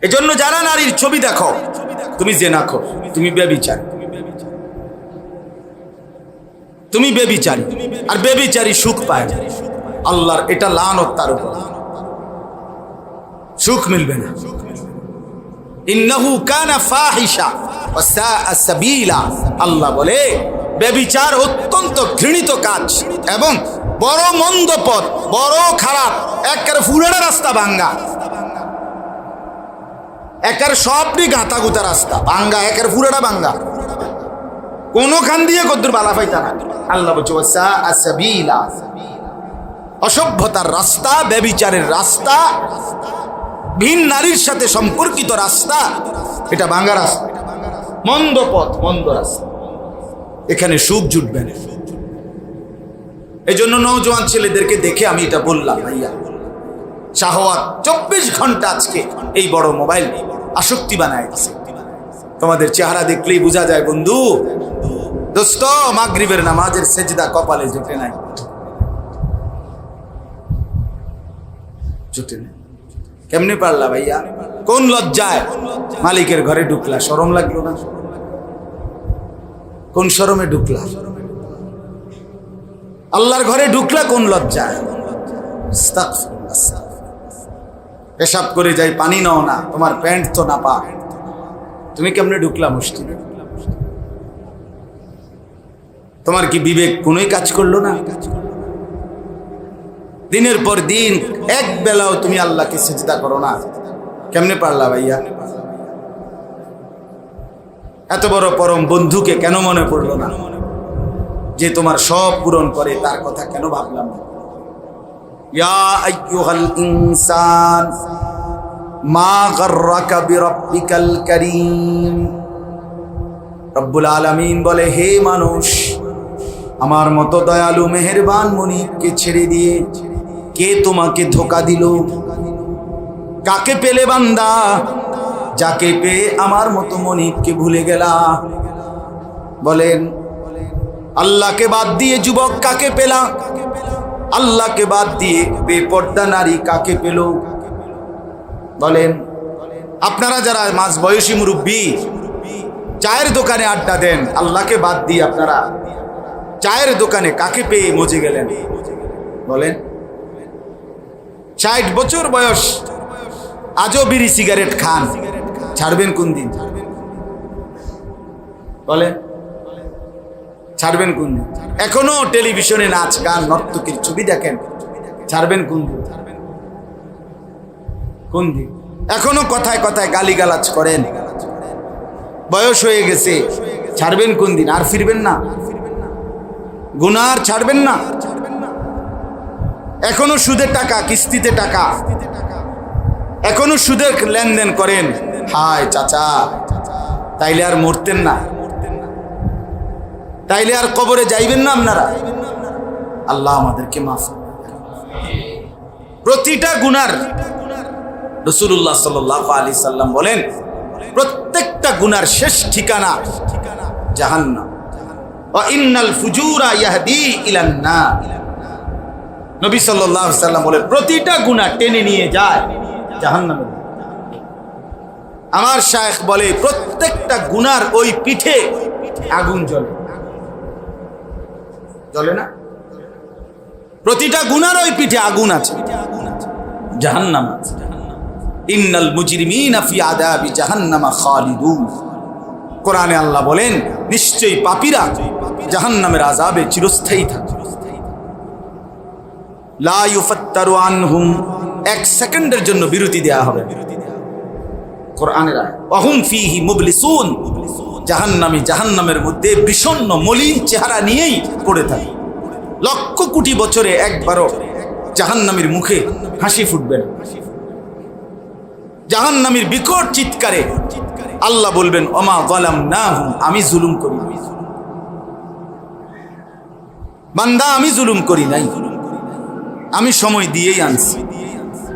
এজন্য যারা নারীর ছবি দেখো, তুমি জেনা করো, তুমি ব্যভিচারী, তুমি ব্যভিচারী। আর ব্যভিচারী সুখ পায় না, আল্লাহর এটা লানত তার উপর, সুখ মিলবে না। ইন্নাহু কানা ফাহিশা ওয়া সাআ সাবিলা, আল্লাহ বলে ব্যভিচার অত্যন্ত ঘৃণিত কাজ এবং বড় মন্দ পথ, বড় খারাপ। একের ফুরাটা রাস্তা ভাঙ্গা, একের সবটি গাঁতা গুতা রাস্তা ভাঙ্গা, একের ফুরাটা ভাঙ্গা, কোনখান দিয়ে কদ্দুর বালা পাইতা না। আল্লাহ বলছে ওয়া সাআ সাবিলা, অসভ্যতার রাস্তা, ব্যভিচারের রাস্তা, ভিন নারীর সাথে সম্পর্কিত রাস্তা, এটা ভাঙ্গা রাস্তা, মন্দ পথ, মন্দ রাস্তা, এখানে সুখ জুটবে না। এই জন্য নওজোয়ান ছেলেদেরকে দেখে আমি এটা বললাম, ভাইয়া শাহওয়াত 24 ঘন্টা আজকে এই বড় মোবাইল আসক্তি বানায় দিচ্ছে। তোমাদের চেহারা দেখলেই বোঝা যায় বন্ধু, দোস্ত, মাগরিবের নামাজের সেজদা কপালে জুটে নাই, জুটে নাই। কেমনে পারলা ভাইয়া? কোন লজ্জায় মালিকের ঘরে ঢুকলা? শরম লাগলো না? কোন শরমে ঢুকলা? আল্লাহর ঘরে ঢুকলা কোন লজ্জায়? পেশাব করে যাই, পানি নাও না, তোমার প্যান্ট তো না পা, তুমি কেমনে ঢুকলা মসজিদে? তোমার কি বিবেক কোনোই কাজ করলো না? দিনের পর দিন এক বেলাও তুমি আল্লাহকে সিজদা করো না, কেমনে পারলা ভাইয়া? এত বড় পরম বন্ধুকে কেন মনে পড়লো না? যে তোমার সব পূরণ করে, তার কথা কেন ভাবলাম না? ইয়া আইয়ুহাল ইনসান মা গাররাকা বিরাব্বিকাল কারীম। রব্বুল আলামিন বলে, হে মানুষ, আমার মতো দয়ালু মেহেরবান মনিবকে ছেড়ে দিয়ে কে তোমাকে ধোঁকা দিল? কাকে পেলে বান্দা? যাকে পেয়ে আমার মতো মনিবকে ভুলে গেলা। বলেন, আল্লাহকে বাদ দিয়ে যুবক কাকে পেলা? আল্লাহকে বাদ দিয়ে বেপর্দা নারী কাকে পেল? বলেন, আপনারা যারা মাঝ বয়সী মুরব্বী, চায়ের দোকানে আড্ডা দেন, আল্লাহকে বাদ দিয়ে আপনারা চায়ের দোকানে কাকে পেয়ে মজে গেলেন? বলেন, 60 বছর বয়স, আজও বিড়ি সিগারেট খান, ছাড়বেন কোন দিন? বলেন, ছাড়বেন কোন দিন? এখনো টেলিভিশনে নাচ গান নর্তকীর ছবি দেখেন, ছাড়বেন কোন দিন? কোন দিন? এখনো কথায় কথায় গালিগালাজ করেন, বয়স হয়ে গেছে, ছাড়বেন কোন দিন? আর ফিরবেন না? গুনার ছাড়বেন না? এখনো সুদের টাকা, কিস্তিতে টাকা, এখনো সুদের লেনদেন করেন। হায় চাচা, তাইলে আর মরতেন না? তাইলে আর কবরে যাইবেন না আপনারা? আল্লাহ আমাদেরকে মাফ। প্রতিটা গুনার রাসূলুল্লাহ সাল্লাল্লাহু আলাইহি সাল্লাম বলেন, প্রত্যেকটা গুনার শেষ ঠিকানা জাহান্নাম। ওয়া ইন্নাল ফুজুরা ইয়াহদি ইলান নার। নবী সাল্লাল্লাহু আলাইহি সাল্লাম বলেন, প্রতিটা গুনাহ টেনে নিয়ে যায় জাহান্নামে। আমার শায়েখ বলে, প্রত্যেকটা গুনার ওই পিঠে আগুন জ্বলে। জ্বলে না? প্রতিটা গুনার ওই পিঠে আগুন আছে, জাহান্নাম আছে। ইন্নাল মুজরিমিনা ফি আযাবি জাহান্নামা খালিদুন। কোরআনে আল্লাহ বলেন, নিশ্চয়ই পাপীরা জাহান্নামের আযাবে চিরস্থায়ী থাকবে। লা ইউফাত্তারু আনহুম, এক সেকেন্ডের জন্য বিরতি দেয়া হবে। কোরআনের আয়াত, ওয়াহুম ফীহি মুবলিসুন। জাহান্নামী জাহান্নামের মধ্যে বিষণ্ণ মলিন চেহারা নিয়েই পড়ে থাকে। লক্ষ কোটি বছরে একবারও জাহান্নামীর মুখে হাসি ফুটবে না। জাহান্নামীর বিকট চিৎকারে আল্লাহ বলবেন, ওমা যালামনাহুম, আমি জুলুম করি নাই। বান্দা, আমি জুলুম করি নাই, আমি সময় দিয়েই আনছি।